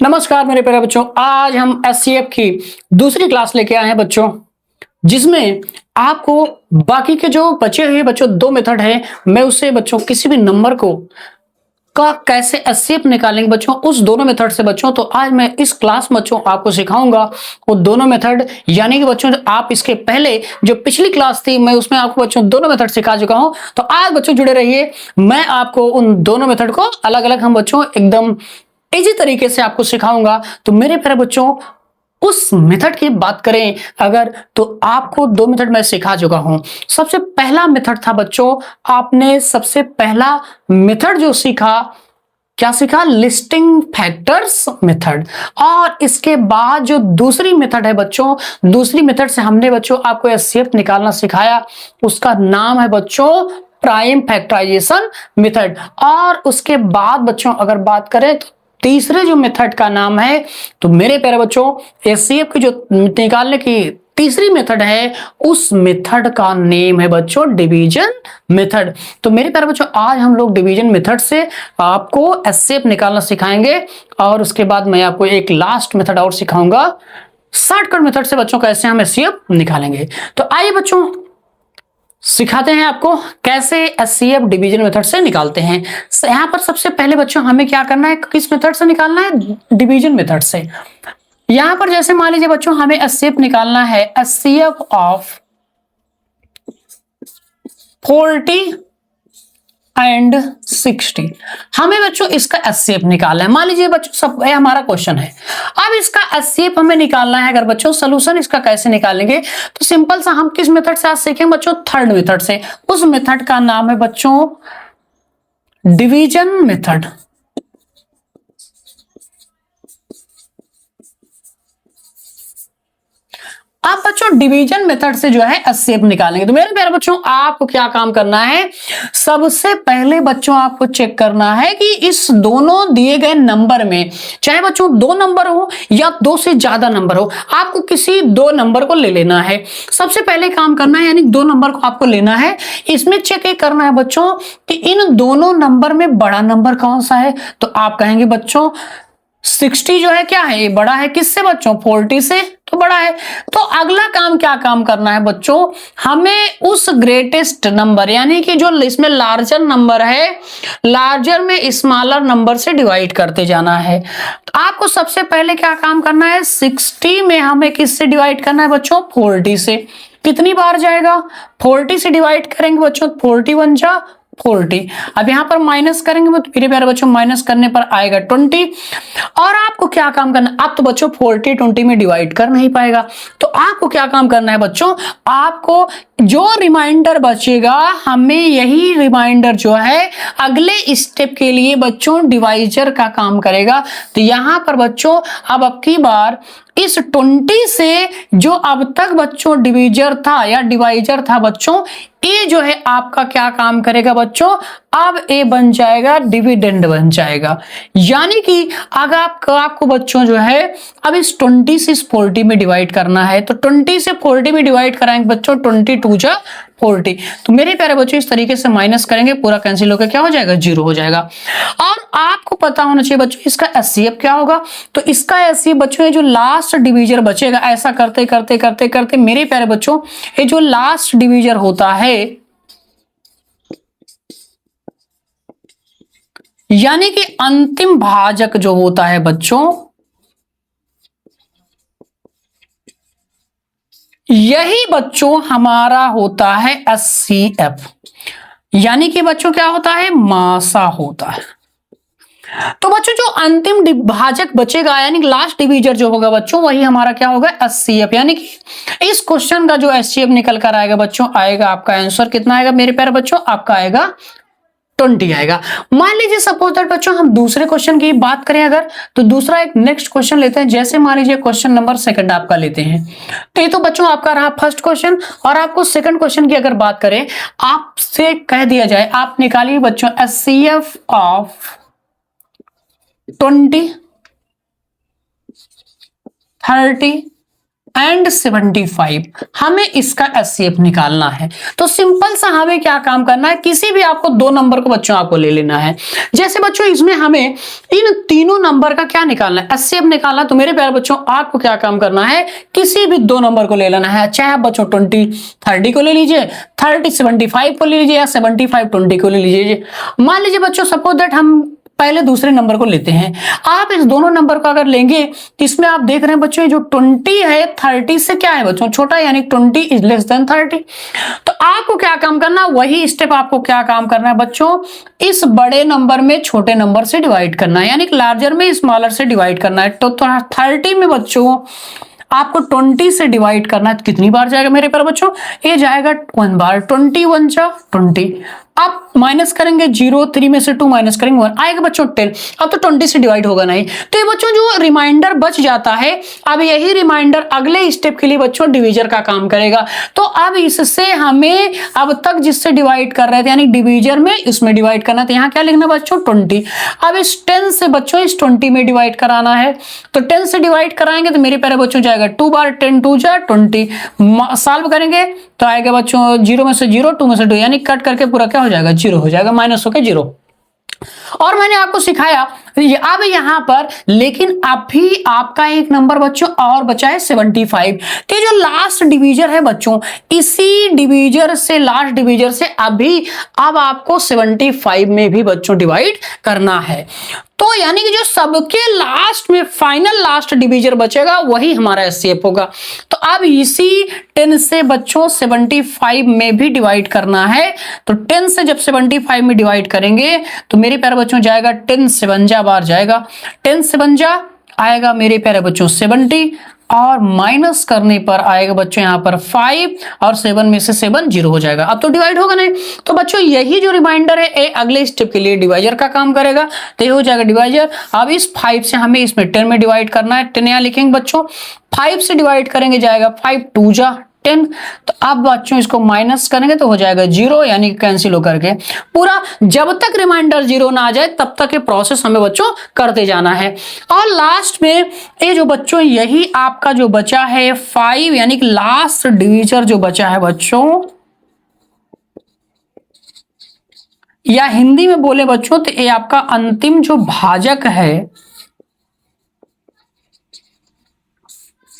नमस्कार मेरे प्यारे बच्चों, आज हम एससीएफ की दूसरी क्लास लेके आए हैं बच्चों, जिसमें आपको बाकी के जो बचे हुए बच्चों दो मेथड है, मैं उससे बच्चों किसी भी नंबर को का कैसे एससीएफ निकालेंगे बच्चों, उस दोनों मेथड से बच्चों। तो आज मैं इस क्लास में बच्चों आपको सिखाऊंगा वो दोनों मेथड, यानी कि बच्चों आप इसके पहले जो पिछली क्लास थी मैं उसमें आपको बच्चों दोनों मेथड सिखा चुका हूं। तो आज बच्चों जुड़े रहिए, मैं आपको उन दोनों मेथड को अलग अलग हम बच्चों एकदम इजी तरीके से आपको सिखाऊंगा। तो मेरे प्यारे बच्चों, उस मेथड की बात करें अगर, तो आपको दो मेथड मैं सिखा चुका हूं। सबसे पहला मेथड था बच्चों, आपने सबसे पहला मेथड जो सीखा, क्या सीखा? Listing factors method. और इसके बाद जो दूसरी मेथड है बच्चों, दूसरी मेथड से हमने बच्चों आपको एचसीएफ निकालना सिखाया, उसका नाम है बच्चों प्राइम फैक्टराइजेशन मेथड। और उसके बाद बच्चों अगर बात करें तो तीसरे जो मेथड का नाम है, तो मेरे प्यारे बच्चों एचसीएफ की जो निकालने की तीसरी मेथड है, उस मेथड का नेम है बच्चों डिवीजन मेथड। तो मेरे प्यारे बच्चों आज हम लोग डिवीजन मेथड से आपको एचसीएफ निकालना सिखाएंगे, और उसके बाद मैं आपको एक लास्ट मेथड और सिखाऊंगा, शॉर्टकट मेथड से बच्चों कैसे हम एचसीएफ निकालेंगे। तो आइए बच्चों सिखाते हैं आपको कैसे एचसीएफ डिवीजन मेथड से निकालते हैं। यहां पर सबसे पहले बच्चों हमें क्या करना है, किस मेथड से निकालना है? डिवीजन मेथड से। यहां पर जैसे मान लीजिए बच्चों हमें एचसीएफ निकालना है, एचसीएफ ऑफ 40 एंड 60। हमें बच्चों इसका एचसीएफ निकालना है। मान लीजिए बच्चों सब हमारा क्वेश्चन है, अब इसका एचसीएफ हमें निकालना है। अगर बच्चों सोल्यूशन इसका कैसे निकालेंगे, तो सिंपल सा हम किस मेथड से आज सीखेंगे बच्चों? थर्ड मेथड से। उस मेथड का नाम है बच्चों डिवीजन मेथड। आप बच्चों डिवीजन मेथड से जो है एचसीएफ निकालेंगे। तो मेरे प्यारे बच्चों आपको क्या काम करना है, सबसे पहले बच्चों आपको चेक करना है कि इस दोनों दिए गए नंबर में, चाहे बच्चों दो नंबर हो या दो से ज्यादा नंबर हो, आपको किसी दो नंबर को ले लेना है। सबसे पहले काम करना है, यानी दो नंबर को आपको लेना है। इसमें चेक करना है बच्चों कि इन दोनों नंबर में बड़ा नंबर कौन सा है। तो आप कहेंगे बच्चों 60 जो है क्या है, ये बड़ा है किससे बच्चों? 40 से, तो बड़ा है। तो अगला काम क्या काम करना है बच्चों, हमें उस ग्रेटेस्ट नंबर यानी कि जो इसमें लार्जर नंबर है, लार्जर में स्मॉलर नंबर से डिवाइड करते जाना है। तो आपको सबसे पहले क्या काम करना है, 60 में हमें किससे डिवाइड करना है बच्चों? 40 से। कितनी बार जाएगा? 40 से डिवाइड करेंगे बच्चों, 41 जा 40। अब यहां पर माइनस करेंगे मेरे प्यारे बच्चों, माइनस करने पर आएगा 20। और आपको क्या काम करना, आप तो बच्चों 40 20 में डिवाइड कर नहीं पाएगा, तो आपको क्या काम करना है बच्चों, आपको जो रिमाइंडर बचेगा, हमें यही रिमाइंडर जो है अगले स्टेप के लिए बच्चों डिवाइजर का काम करेगा। तो यहां पर बच्चों अब की बार इस 20 से जो अब तक बच्चों डिवीजर था या डिवाइजर था बच्चों, ये जो है आपका क्या काम करेगा बच्चों, अब ए बन जाएगा डिविडेंड बन जाएगा। यानी कि अगर आपको बच्चों जो है अब इस 20 से इस 40 में डिवाइड करना है, तो 20 से 40 में डिवाइड कराएंगे बच्चों, 22 जा 40। तो मेरे प्यारे बच्चों इस तरीके से माइनस करेंगे, पूरा कैंसिल होकर क्या हो जाएगा? 0 हो जाएगा। और आपको पता होना चाहिए बच्चों इसका एचसीएफ क्या होगा। तो इसका एचसीएफ बच्चों जो लास्ट डिवीजर बचेगा, ऐसा करते करते करते करते मेरे प्यारे बच्चों ये जो लास्ट डिवीजर होता है, यानी कि अंतिम भाजक जो होता है बच्चों, यही बच्चों हमारा होता है एचसीएफ। यानी कि बच्चों क्या होता है? मासा होता है। तो बच्चों जो अंतिम भाजक बचेगा यानी लास्ट डिवीजर जो होगा बच्चों, वही हमारा क्या होगा? एचसीएफ। यानी कि इस क्वेश्चन का जो एचसीएफ निकल कर आएगा बच्चों, आएगा आपका आंसर कितना आएगा मेरे प्यारे बच्चों? आपका आएगा 20 आएगा। मान लीजिए सपोज दैट बच्चों हम दूसरे क्वेश्चन की बात करें अगर, तो दूसरा एक नेक्स्ट क्वेश्चन लेते हैं। जैसे मान लीजिए क्वेश्चन नंबर सेकंड आपका लेते हैं, तो ये तो बच्चों आपका रहा फर्स्ट क्वेश्चन। और आपको सेकंड क्वेश्चन की अगर बात करें, आपसे कह दिया जाए आप निकालिए बच्चों एचसीएफ ऑफ 20, 30 एंड 75, हमें इसका एचसीएफ निकालना है। तो सिंपल सा हमें क्या काम करना है, किसी भी आपको दो नंबर को बच्चों आपको ले लेना है। जैसे बच्चों इसमें हमें इन तीनों नंबर का क्या निकालना है, एचसीएफ निकालना है। तो मेरे प्यारे बच्चों आपको क्या काम करना है, किसी भी दो नंबर को ले लेना है। चाहे आप बच्चों 20 30 को ले लीजिए, 30 75 को ले लीजिए, या 75 20 को ले लीजिए। मान लीजिए बच्चों सपोज दैट हम पहले दूसरे नंबर को लेते हैं। आप इस दोनों नंबर को अगर लेंगे तो इसमें आप देख रहे हैं बच्चों जो 20 है 30 से क्या है बच्चों छोटा है, यानी 20 इज लेस देन 30। तो आपको क्या काम करना, वही स्टेप आपको क्या काम करना है बच्चों, इस बड़े नंबर में छोटे नंबर से डिवाइड करना है, यानी लार्जर में स्मॉलर से डिवाइड करना है। तो 30 में बच्चों आपको 20 से डिवाइड करना है। तो कितनी बार जाएगा मेरे पर बच्चों, ये जाएगा 1 बार, 20 1 जा 20। आप माइनस करेंगे 0, 3 में से 2 माइनस करेंगे 1 आएगा बच्चों 10। अब तो 20 से डिवाइड होगा नहीं, तो ये बच्चों जो रिमाइंडर बच जाता है, अब यही रिमाइंडर अगले स्टेप के लिए बच्चों डिवीजर का काम करेगा। तो अब इससे हमें अब तक जिससे डिवाइड कर रहे थे यानी डिवीजर में इसमें डिवाइड करना, तो यहाँ क्या लिखना बच्चों 20। अब इस 10 से बच्चों इस 20 में डिवाइड कराना है। तो 10 से डिवाइड कराएंगे तो मेरे प्यारे बच्चों जाएगा 2 बार, 10 2 जा 20। सॉल्व करेंगे तो आएगा बच्चों 0 में से 0, 2 में से 2, यानी कट करके पूरा क्या हो जाएगा 0 हो जाएगा, माइनस होकर 0। और मैंने आपको सिखाया अब यहां पर, लेकिन अभी आपका एक नंबर बच्चों और बचा है 75। तो जो लास्ट डिवीजर है बच्चों, इसी डिवीजर से लास्ट डिवीजर से अभी अब आपको 75 में भी बच्चों डिवाइड करना है। तो यानी कि जो सबके लास्ट में फाइनल लास्ट डिवीजर बचेगा वही हमारा एचसीएफ होगा। तो अब इसी 10 से बच्चों 75 में भी डिवाइड करना है। तो 10 से जब 75 में डिवाइड करेंगे तो मेरे प्यारे बच्चों जाएगा 10 7 जा बार जाएगा, 10 7 जा आएगा मेरे प्यारे बच्चों 70, और माइनस करने पर आएगा बच्चों यहां पर 5, और 7 में से 7 0 हो जाएगा। अब तो डिवाइड होगा नहीं, तो बच्चों यही जो रिमाइंडर है ये अगले स्टेप के लिए डिवाइजर का काम करेगा। तो ये हो जाएगा डिवाइजर। अब इस 5 से हमें इसमें 10 में डिवाइड करना है। 10 यहां लिखेंगे बच्चों, 5 से डिवाइड करेंगे जाएगा 5 2 जा 10। तो अब बच्चों इसको माइनस करेंगे तो हो जाएगा 0, यानी कैंसिल होकर के पूरा, जब तक रिमाइंडर 0 ना आ जाए तब तक ये प्रोसेस हमें बच्चों करते जाना है। और लास्ट में ये जो बच्चों यही आपका जो बचा है 5, यानी कि लास्ट डिवीजर जो बचा है बच्चों, या हिंदी में बोले बच्चों तो ये आपका अंतिम जो भाजक है।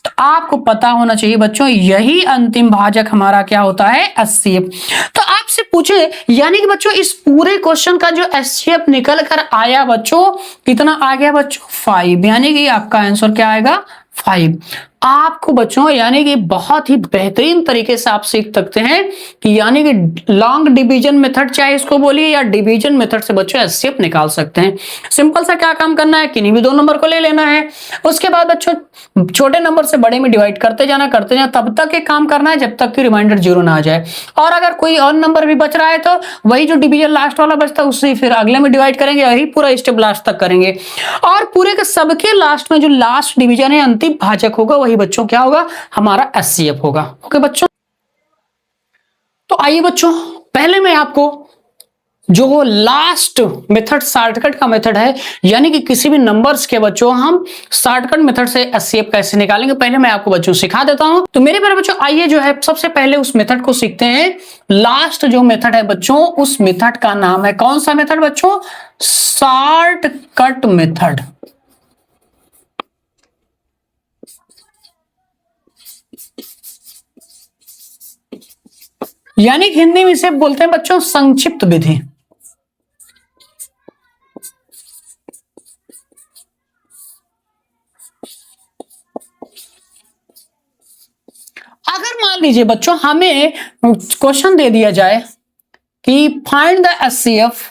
तो आपको पता होना चाहिए बच्चों यही अंतिम भाजक हमारा क्या होता है एचसीएफ। तो आपसे पूछे यानी कि बच्चों इस पूरे क्वेश्चन का जो एचसीएफ निकल कर आया बच्चों कितना आ गया बच्चों 5, यानी कि आपका आंसर क्या आएगा 5। आपको बच्चों यानी कि बहुत ही बेहतरीन तरीके से आप सीख सकते हैं कि यानी कि लॉन्ग डिवीजन मेथड चाहे इसको बोलिए या डिवीजन मेथड से बच्चों एचसीएफ निकाल सकते हैं। सिंपल सा क्या काम करना है, किन्हीं भी दो नंबर को ले लेना है, उसके बाद बच्चों छोटे नंबर से बड़े में डिवाइड करते जाना तब तक एक काम करना है जब तक कि रिमाइंडर 0 ना आ जाए। और अगर कोई और नंबर भी बच रहा है तो वही जो डिवीजन लास्ट वाला बचता है उससे फिर अगले में डिवाइड करेंगे, यही पूरा स्टेप लास्ट तक करेंगे। और पूरे के सबके लास्ट में जो लास्ट डिवीजन है अंतिम भाजक होगा वही बच्चों क्या होगा हमारा एचसीएफ होगा। ओके बच्चों, तो आइए बच्चों पहले मैं आपको जो लास्ट मेथड शॉर्टकट का मेथड है, यानी कि किसी भी नंबर्स के बच्चों हम शॉर्टकट मेथड से एचसीएफ कैसे निकालेंगे, पहले मैं आपको बच्चों सिखा देता हूं। तो मेरे प्यारे बच्चों आइए जो है सबसे पहले उस मेथड को सीखते हैं। लास्ट जो मेथड है बच्चों उस मेथड का नाम है कौन सा मेथड बच्चों, शॉर्टकट मेथड। यानी हिंदी में इसे बोलते हैं बच्चों संक्षिप्त विधि। अगर मान लीजिए बच्चों हमें क्वेश्चन दे दिया जाए कि find the HCF,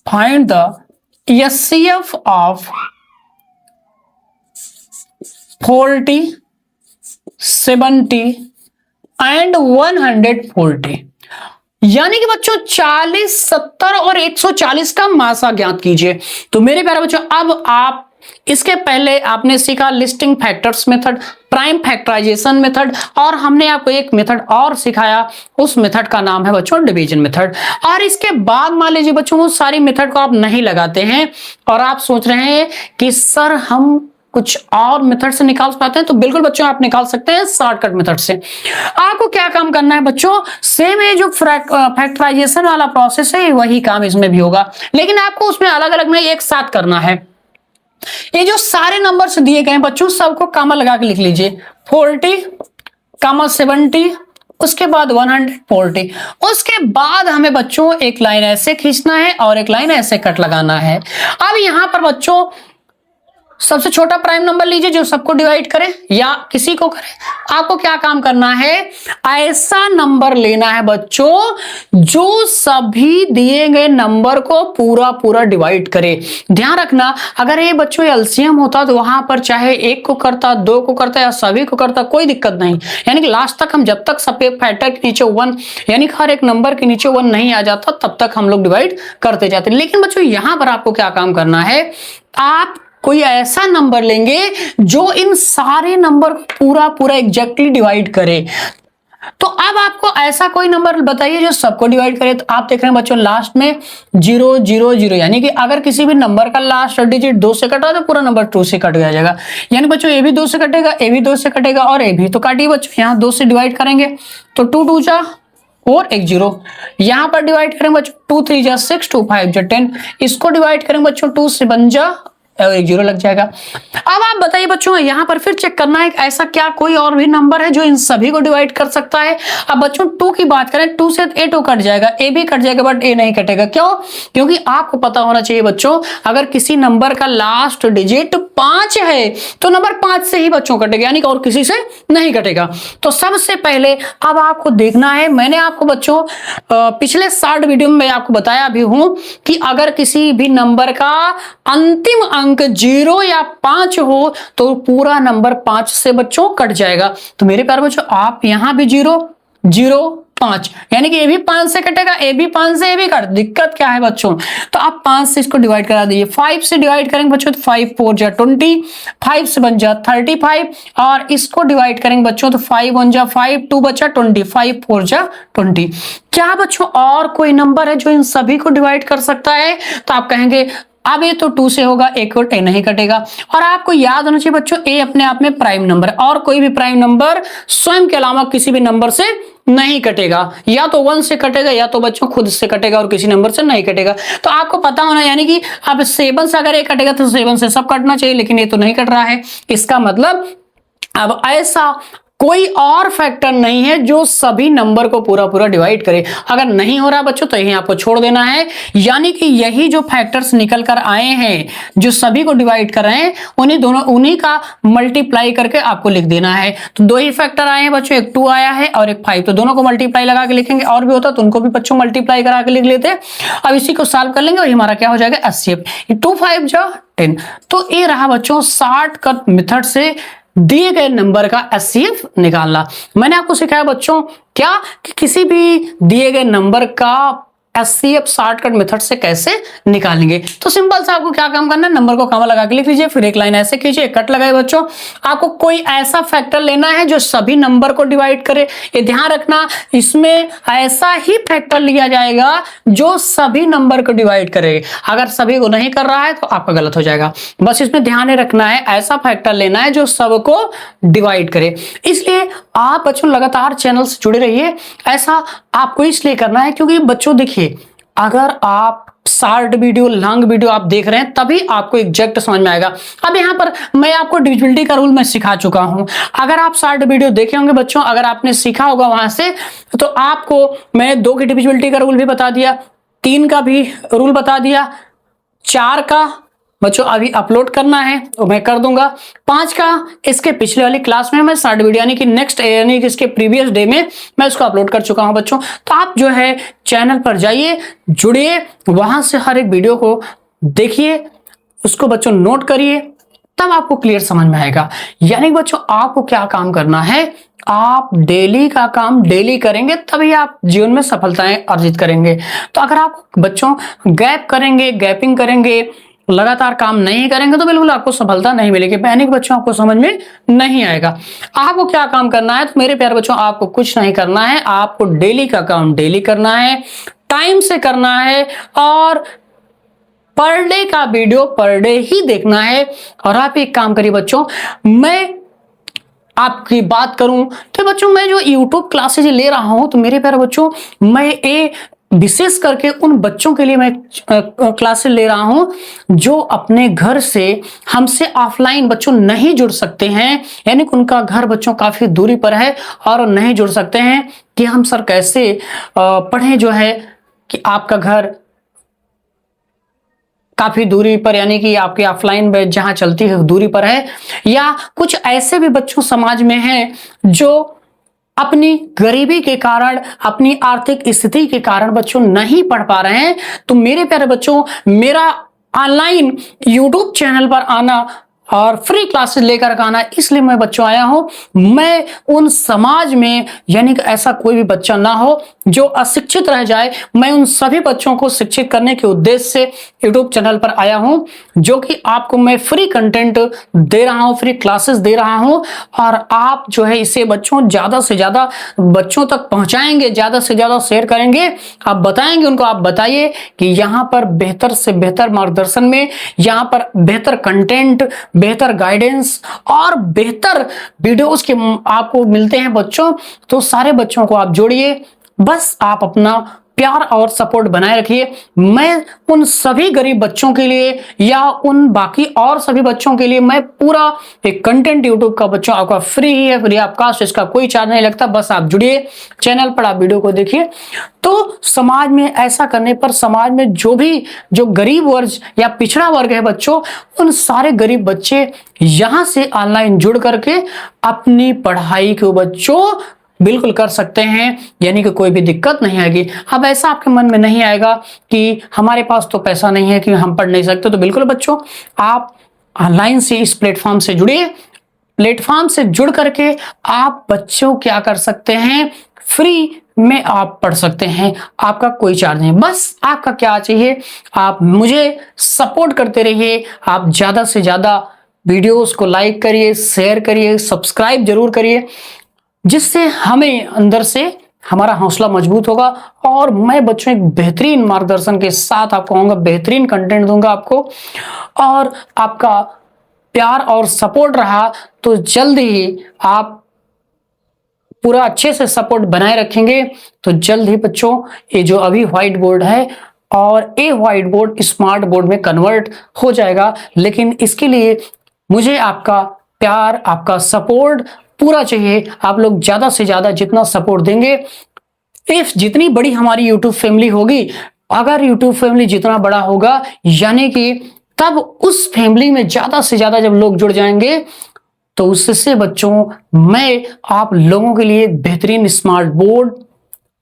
find the HCF of 40 70 and 140, यानी कि बच्चों 40 70 और 140 का मासा ज्ञात कीजिए। तो मेरे प्यारे बच्चों अब आप इसके पहले आपने सीखा listing factors method, prime factorisation method, और हमने आपको एक मेथड और सिखाया, उस मेथड का नाम है बच्चों डिवीजन मेथड। और इसके बाद मान लीजिए बच्चों वो सारी मेथड को आप नहीं लगाते हैं और आप सोच रहे हैं कि सर हम कुछ और मेथड से निकाल पाते हैं, तो बिल्कुल बच्चों आप निकाल सकते हैं शॉर्टकट मेथड से। आपको क्या काम करना है बच्चों, सेम है जो फैक्टराइजेशन वाला प्रोसेस है वही काम इसमें भी होगा, लेकिन आपको उसमें अलग अलग नहीं एक साथ करना है। ये जो सारे नंबर्स दिए गए हैं बच्चों सबको कामा लगा के लिख लीजिए, 40 कामा 70, उसके बाद 140, उसके बाद हमें बच्चों एक लाइन ऐसे खींचना है और एक लाइन ऐसे कट लगाना है। अब यहां पर बच्चों सबसे छोटा प्राइम नंबर लीजिए जो सबको डिवाइड करे या किसी को करे, आपको क्या काम करना है, ऐसा नंबर लेना है बच्चों जो सभी दिए गए नंबर को पूरा पूरा डिवाइड करे। ध्यान रखना अगर ये बच्चों एलसीएम होता तो वहां पर चाहे एक को करता, दो को करता या सभी को करता, कोई दिक्कत नहीं, यानी कि लास्ट तक हम जब तक सब फैक्टर के नीचे 1 यानी हर एक नंबर के नीचे 1 नहीं आ जाता तब तक हम लोग डिवाइड करते जाते। लेकिन बच्चों यहां पर आपको क्या काम करना है, आप कोई ऐसा नंबर लेंगे जो इन सारे नंबर को पूरा पूरा एग्जैक्टली डिवाइड करे। तो अब आपको ऐसा कोई नंबर बताइए जो सबको डिवाइड करे। तो आप देख रहे हैं बच्चों लास्ट में 0 0 0, यानी कि अगर किसी भी नंबर का लास्ट डिजिट 2 से कटा तो पूरा नंबर 2 से कट जाएगा, यानी बच्चों ए भी 2 से कटेगा, ए भी 2 से कटेगा और ए भी तो काटिए बच्चों, यहाँ 2 से डिवाइड करेंगे तो 2 2 जा और 1 0, यहां पर डिवाइड करेंगे बच्चों 2 3 जा 6, 2 5 जा 10, इसको डिवाइड करेंगे बच्चों 2 से 1 जा और 1 0 लग जाएगा। अब आप बताइए बच्चों यहां पर फिर चेक करना है ऐसा क्या कोई और भी नंबर है जो इन सभी को डिवाइड कर सकता है। अब बच्चों 2 की बात करें, 2 से ए 2 कट जाएगा, ए भी कट जाएगा बट ए नहीं कटेगा, क्यों? क्योंकि आपको पता होना चाहिए बच्चों अगर किसी नंबर का लास्ट डिजिट 5 है तो नंबर 5 से ही बच्चों कटेगा, यानी कि और किसी से नहीं कटेगा। तो सबसे पहले अब आपको देखना है, मैंने आपको बच्चों पिछले 60 वीडियो में आपको बताया भी हूं कि अगर किसी भी नंबर का अंतिम अंक 0 या 5 हो तो पूरा नंबर 5 से बच्चों कट जाएगा। तो मेरे प्यारे बच्चों आप यहां भी 0 0 5, यानी कि ए भी 5 से कटेगा, ए भी 5 से ए भी कट, दिक्कत क्या है बच्चों, तो आप 5 से इसको डिवाइड करा दीजिए। 5 से डिवाइड करेंगे बच्चों तो 5 4 जा 20, 5 से बन जा 35 और इसको डिवाइड करेंगे बच्चों तो 5 1 जा 5, 2 बचा 20, 5 4 जा 20। क्या बच्चों और कोई नंबर है जो इन सभी को डिवाइड कर सकता है? तो आप कहेंगे अब ये तो 2 से होगा, एक और ए नहीं कटेगा। और आपको याद होना चाहिए बच्चों ए अपने आप में प्राइम नंबर, और कोई भी प्राइम नंबर स्वयं के अलावा किसी भी नंबर से नहीं कटेगा, या तो 1 से कटेगा या तो बच्चों खुद से कटेगा और किसी नंबर से नहीं कटेगा। तो आपको पता होना, यानी कि अब 7 से अगर ए कटेगा तो 7 से सब कटना चाहिए, लेकिन ये तो नहीं कट रहा है, इसका मतलब अब ऐसा कोई और फैक्टर नहीं है जो सभी नंबर को पूरा पूरा डिवाइड करे। अगर नहीं हो रहा बच्चों तो यही आपको छोड़ देना है, यानी कि यही जो फैक्टर्स निकल कर आए हैं जो सभी को डिवाइड कर रहे हैं उन्हीं का मल्टीप्लाई करके आपको लिख देना है। तो 2 ही फैक्टर आए हैं बच्चों, एक 2 आया है और एक 5, तो दोनों को मल्टीप्लाई लगा के लिखेंगे, और भी होता तो उनको भी बच्चों मल्टीप्लाई करा के लिख लेते। अब इसी को सॉल्व कर लेंगे और हमारा क्या हो जाएगा 80, 2 5 जा 10। तो ये रहा बच्चों शॉर्टकट मेथड से दिए गए नंबर का एचसीएफ निकालना। मैंने आपको सिखाया बच्चों क्या कि किसी भी दिए गए नंबर का एचसीएफ शॉर्टकट मेथड से कैसे निकालेंगे। तो सिंपल सा आपको क्या काम करना है, नंबर को कॉमा लगा के लिख लीजिए, फिर एक लाइन ऐसे कीजिए, कट लगाए बच्चों। आपको कोई ऐसा फैक्टर लेना है जो सभी नंबर को डिवाइड करे। ये ध्यान रखना इसमें ऐसा ही फैक्टर लिया जाएगा जो सभी नंबर को डिवाइड करे। अगर सभी को नहीं कर रहा है तो आपका गलत हो जाएगा। बस इसमें ध्यान रखना है ऐसा फैक्टर लेना है जो सबको डिवाइड करे। इसलिए आप बच्चों लगातार चैनल से जुड़े रहिए। ऐसा आपको इसलिए करना है क्योंकि बच्चों देखिए अगर आप शॉर्ट वीडियो लॉन्ग वीडियो आप देख रहे हैं तभी आपको एग्जैक्ट समझ में आएगा। अब यहाँ पर मैं आपको डिविजिबिलिटी का रूल मैं सिखा चुका हूं। अगर आप शॉर्ट वीडियो देखे होंगे बच्चों, अगर आपने सीखा होगा वहां से, तो आपको मैंने 2 की डिविजिबिलिटी का रूल भी बता दिया, 3 का भी रूल बता दिया, 4 का बच्चों अभी अपलोड करना है तो मैं कर दूंगा, 5 का इसके पिछले वाली क्लास में मैं शॉर्ट वीडियो यानी कि नेक्स्ट यानी कि इसके प्रीवियस डे में मैं उसको अपलोड कर चुका हूं बच्चों। तो आप जो है चैनल पर जाइए, जुड़िए, वहां से हर एक वीडियो को देखिए, उसको बच्चों नोट करिए, तब आपको क्लियर समझ में आएगा। यानी बच्चों आपको क्या काम करना है, आप डेली का काम डेली करेंगे तभी आप जीवन में सफलताएं अर्जित करेंगे। तो अगर आप बच्चों गैप करेंगे, गैपिंग करेंगे लगातार काम नहीं करेंगे तो बिल्कुल आपको सफलता नहीं मिलेगी। पैनिक बच्चों आपको समझ में नहीं आएगा। आपको क्या काम करना है, तो मेरे प्यारे बच्चों आपको कुछ नहीं करना है, आपको डेली का काम डेली करना है, टाइम से करना है और पर डे का वीडियो पर डे ही देखना है। और आप एक काम करिए बच्चों, मैं आपकी बात करूं तो बच्चों मैं जो YouTube क्लासेज ले रहा हूं, तो मेरे प्यारे बच्चों मैं ये विशेष करके उन बच्चों के लिए मैं क्लासेस ले रहा हूं जो अपने घर से हमसे ऑफलाइन बच्चों नहीं जुड़ सकते हैं, यानी कि उनका घर बच्चों काफी दूरी पर है और नहीं जुड़ सकते हैं कि हम सर कैसे पढ़ें, जो है कि आपका घर काफी दूरी पर, यानी कि आपकी ऑफलाइन बैच जहां चलती है दूरी पर है, या कुछ ऐसे भी बच्चों समाज में हैं जो अपनी गरीबी के कारण, अपनी आर्थिक स्थिति के कारण बच्चों नहीं पढ़ पा रहे हैं। तो मेरे प्यारे बच्चों मेरा ऑनलाइन YouTube चैनल पर आना और फ्री क्लासेस लेकर आना, इसलिए मैं बच्चों आया हूं। मैं उन समाज में, यानी कि ऐसा कोई भी बच्चा ना हो जो अशिक्षित रह जाए, मैं उन सभी बच्चों को शिक्षित करने के उद्देश्य से YouTube चैनल पर आया हूं, जो कि आपको मैं फ्री कंटेंट दे रहा हूं, फ्री क्लासेस दे रहा हूं। और आप जो है इसे बच्चों ज्यादा से ज्यादा बच्चों तक पहुंचाएंगे, ज्यादा से ज्यादा शेयर करेंगे, आप बताएंगे उनको, आप बताइए कि यहां पर बेहतर से बेहतर मार्गदर्शन में, यहां पर बेहतर कंटेंट, बेहतर गाइडेंस और बेहतर वीडियोस के आपको मिलते हैं बच्चों। तो सारे बच्चों को आप जोड़िए, बस आप अपना प्यार और सपोर्ट बनाए रखिए। मैं उन सभी गरीब बच्चों के लिए या उन बाकी और सभी बच्चों के लिए मैं पूरा एक कंटेंट यूट्यूब का बच्चों आपका फ्री ही है, फ्री ऑफ कास्ट, इसका कोई चार्ज नहीं लगता। बस आप जुड़िए चैनल पर, आप वीडियो को देखिए। तो समाज में ऐसा करने पर समाज में जो गरीब वर्ग या पिछड़ा वर्ग है बच्चों, उन सारे गरीब बच्चे यहां से ऑनलाइन जुड़ करके अपनी पढ़ाई को बच्चों बिल्कुल कर सकते हैं, यानी कि कोई भी दिक्कत नहीं आएगी। अब ऐसा आपके मन में नहीं आएगा कि हमारे पास तो पैसा नहीं है कि हम पढ़ नहीं सकते, तो बिल्कुल बच्चों आप ऑनलाइन से इस प्लेटफॉर्म से जुड़िए। प्लेटफॉर्म से जुड़ करके आप बच्चों क्या कर सकते हैं, फ्री में आप पढ़ सकते हैं, आपका कोई चार्ज नहीं। बस आपका क्या चाहिए, आप मुझे सपोर्ट करते रहिए, आप ज्यादा से ज्यादा वीडियोस को लाइक करिए, शेयर करिए, सब्सक्राइब जरूर करिए, जिससे हमें अंदर से हमारा हौसला मजबूत होगा और मैं बच्चों एक बेहतरीन मार्गदर्शन के साथ आपको आऊंगा, बेहतरीन कंटेंट दूंगा आपको। और आपका प्यार और सपोर्ट रहा तो जल्द ही आप पूरा अच्छे से सपोर्ट बनाए रखेंगे, तो जल्द ही बच्चों ये जो अभी व्हाइट बोर्ड है और ये व्हाइट बोर्ड स्मार्ट बोर्ड में कन्वर्ट हो जाएगा। लेकिन इसके लिए मुझे आपका प्यार, आपका सपोर्ट पूरा चाहिए। आप लोग ज्यादा से ज्यादा जितना सपोर्ट देंगे, इफ जितनी बड़ी हमारी YouTube फैमिली होगी, अगर YouTube फैमिली जितना बड़ा होगा, यानी कि तब उस फैमिली में ज्यादा से ज्यादा जब लोग जुड़ जाएंगे, तो उससे बच्चों मैं आप लोगों के लिए बेहतरीन स्मार्ट बोर्ड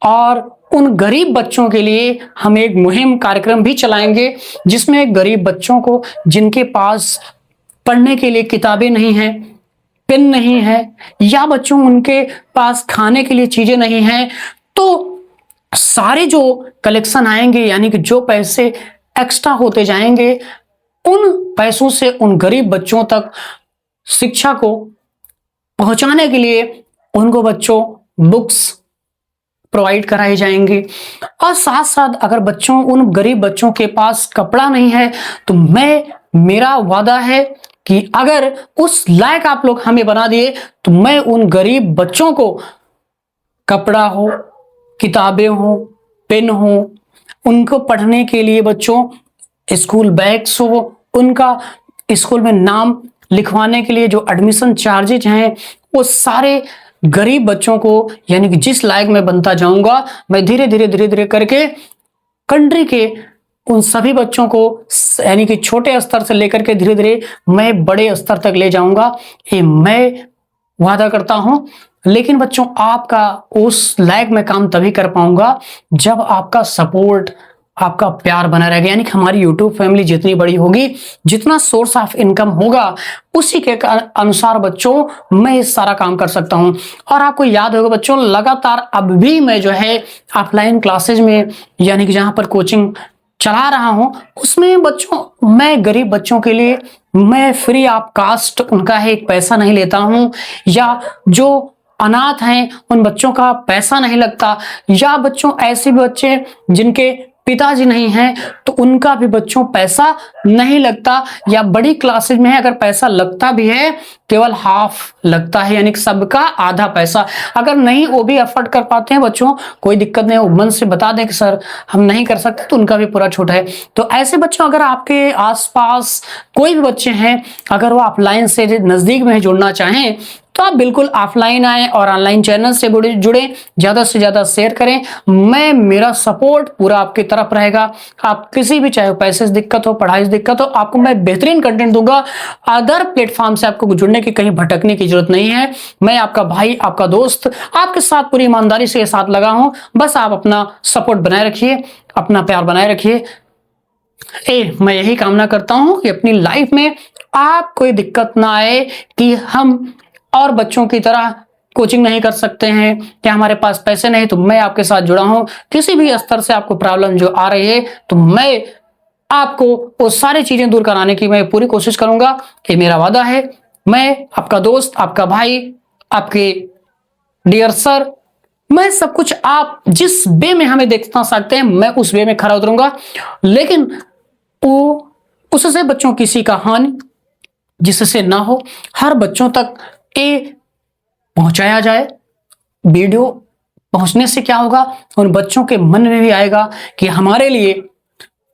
और उन गरीब बच्चों के लिए हम एक मुहिम कार्यक्रम भी चलाएंगे, जिसमें गरीब बच्चों को जिनके पास पढ़ने के लिए किताबें नहीं हैं, पेन नहीं है, या बच्चों उनके पास खाने के लिए चीजें नहीं हैं, तो सारे जो कलेक्शन आएंगे, यानी कि जो पैसे एक्स्ट्रा होते जाएंगे, उन पैसों से उन गरीब बच्चों तक शिक्षा को पहुंचाने के लिए उनको बच्चों बुक्स प्रोवाइड कराए जाएंगे। और साथ साथ अगर बच्चों उन गरीब बच्चों के पास कपड़ा नहीं है, तो मेरा वादा है कि अगर उस लायक आप लोग हमें बना दिए, तो मैं उन गरीब बच्चों को कपड़ा हो, किताबें हो, पेन हो, उनको पढ़ने के लिए बच्चों स्कूल बैग्स हो, उनका स्कूल में नाम लिखवाने के लिए जो एडमिशन चार्जेज हैं, वो सारे गरीब बच्चों को, यानी कि जिस लायक मैं बनता जाऊंगा, मैं धीरे धीरे करके कंट्री के उन सभी बच्चों को, यानी कि छोटे स्तर से लेकर के धीरे धीरे मैं बड़े स्तर तक ले जाऊंगा, ये मैं वादा करता हूं। लेकिन बच्चों आपका उस लायक मैं काम तभी कर पाऊंगा जब आपका सपोर्ट, आपका प्यार बना रहेगा, यानी कि हमारी YouTube फैमिली जितनी बड़ी होगी, जितना सोर्स ऑफ इनकम होगा, उसी के अनुसार बच्चों मैं इस सारा काम कर सकता हूं। और आपको याद होगा बच्चों, लगातार अब भी मैं जो है ऑफलाइन क्लासेज में, यानी कि जहां पर कोचिंग चला रहा हूं, उसमें बच्चों मैं गरीब बच्चों के लिए मैं फ्री ऑफ कास्ट उनका है एक पैसा नहीं लेता हूं, या जो अनाथ हैं उन बच्चों का पैसा नहीं लगता, या बच्चों ऐसे भी बच्चे जिनके पिताजी नहीं हैं तो उनका भी बच्चों पैसा नहीं लगता, या बड़ी क्लासेज में है अगर पैसा लगता भी है केवल हाफ लगता है, यानी कि सबका आधा पैसा। अगर नहीं वो भी अफोर्ड कर पाते हैं बच्चों, कोई दिक्कत नहीं, वो मन से बता दें कि सर हम नहीं कर सकते, तो उनका भी पूरा छूट है। तो ऐसे बच्चों अगर आपके आसपास कोई भी बच्चे हैं, अगर वो ऑफलाइन से नजदीक में जुड़ना चाहें तो आप बिल्कुल ऑफलाइन आए और ऑनलाइन चैनल से जुड़े, ज्यादा से ज्यादा शेयर करें। मेरा सपोर्ट पूरा आपकी तरफ रहेगा। आप किसी भी चाहे पैसे से दिक्कत हो, पढ़ाई से दिक्कत हो, आपको मैं बेहतरीन कंटेंट दूंगा। अदर प्लेटफॉर्म से आपको जुड़ने की कहीं भटकने की जरूरत नहीं है। मैं आपका भाई, आपका दोस्त, आपके साथ पूरी ईमानदारी से साथ लगा हूं। बस आप अपना सपोर्ट बनाए रखिए, अपना प्यार बनाए रखिए। मैं यही कामना करता हूं कि अपनी लाइफ में आप कोई दिक्कत ना आए कि हम और बच्चों की तरह कोचिंग नहीं कर सकते हैं, कि हमारे पास पैसे नहीं। तो मैं आपके साथ जुड़ा हूं, किसी भी स्तर से आपको प्रॉब्लम जो आ रही है तो मैं आपको वो सारी चीजें दूर कराने की मैं पूरी कोशिश करूंगा। ये मेरा वादा है। मैं आपका दोस्त, आपका भाई, आपके डियर सर, मैं सब कुछ आप जिस वे में हमें देखना सकते हैं मैं उस वे में खड़ा उतरूंगा, लेकिन वो उससे बच्चों किसी का हानि जिससे ना हो, हर बच्चों तक ये पहुंचाया जाए। वीडियो पहुंचने से क्या होगा, उन बच्चों के मन में भी आएगा कि हमारे लिए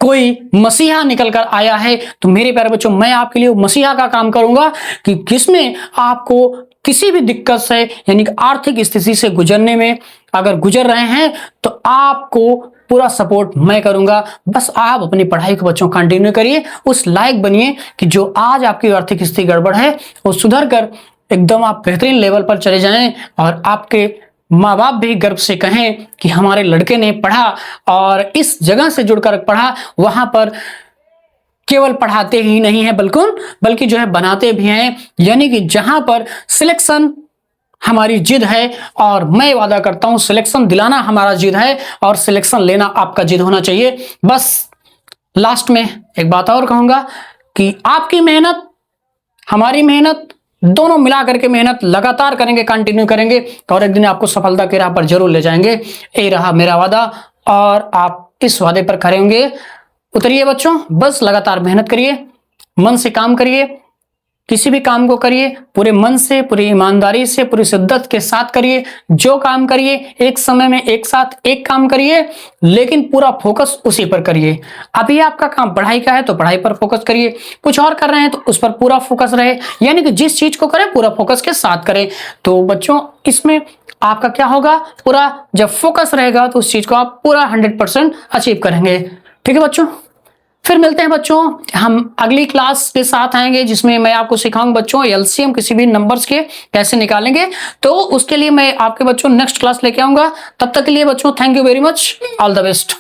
कोई मसीहा निकल कर आया है। तो मेरे प्यारे बच्चों, मैं आपके लिए मसीहा का काम करूंगा कि किसमें आपको किसी भी दिक्कत से यानी कि आर्थिक स्थिति से गुजरने में अगर गुजर रहे हैं तो आपको पूरा सपोर्ट मैं करूंगा। बस आप अपनी पढ़ाई को बच्चों कंटिन्यू करिए, उस लायक बनिए कि जो आज आपकी आर्थिक स्थिति गड़बड़ है वो सुधर कर एकदम आप बेहतरीन लेवल पर चले जाएं, और आपके माँ बाप भी गर्व से कहें कि हमारे लड़के ने पढ़ा और इस जगह से जुड़कर पढ़ा, वहां पर केवल पढ़ाते ही नहीं है बल्कि जो है बनाते भी हैं। यानी कि जहां पर सिलेक्शन हमारी जिद है, और मैं वादा करता हूं सिलेक्शन दिलाना हमारा जिद है और सिलेक्शन लेना आपका जिद होना चाहिए। बस लास्ट में एक बात और कहूंगा कि आपकी मेहनत, हमारी मेहनत, दोनों मिला करके मेहनत लगातार करेंगे, कंटिन्यू करेंगे और एक दिन आपको सफलता के राह पर जरूर ले जाएंगे। ये रहा मेरा वादा, और आप इस वादे पर खड़े होंगे। उतरिए बच्चों, बस लगातार मेहनत करिए, मन से काम करिए, किसी भी काम को करिए पूरे मन से, पूरी ईमानदारी से, पूरी शिद्दत के साथ करिए। जो काम करिए एक समय में एक साथ एक काम करिए, लेकिन पूरा फोकस उसी पर करिए। अभी आपका काम पढ़ाई का है तो पढ़ाई पर फोकस करिए, कुछ और कर रहे हैं तो उस पर पूरा फोकस रहे, यानी कि जिस चीज को करें पूरा फोकस के साथ करें। तो बच्चों इसमें आपका क्या होगा, पूरा जब फोकस रहेगा तो उस चीज को आप पूरा 100% अचीव करेंगे। ठीक है बच्चों, फिर मिलते हैं बच्चों, हम अगली क्लास के साथ आएंगे जिसमें मैं आपको सिखाऊंगा बच्चों एलसीएम किसी भी नंबर्स के कैसे निकालेंगे। तो उसके लिए मैं आपके बच्चों नेक्स्ट क्लास लेके आऊंगा। तब तक के लिए बच्चों thank you very much, all the best.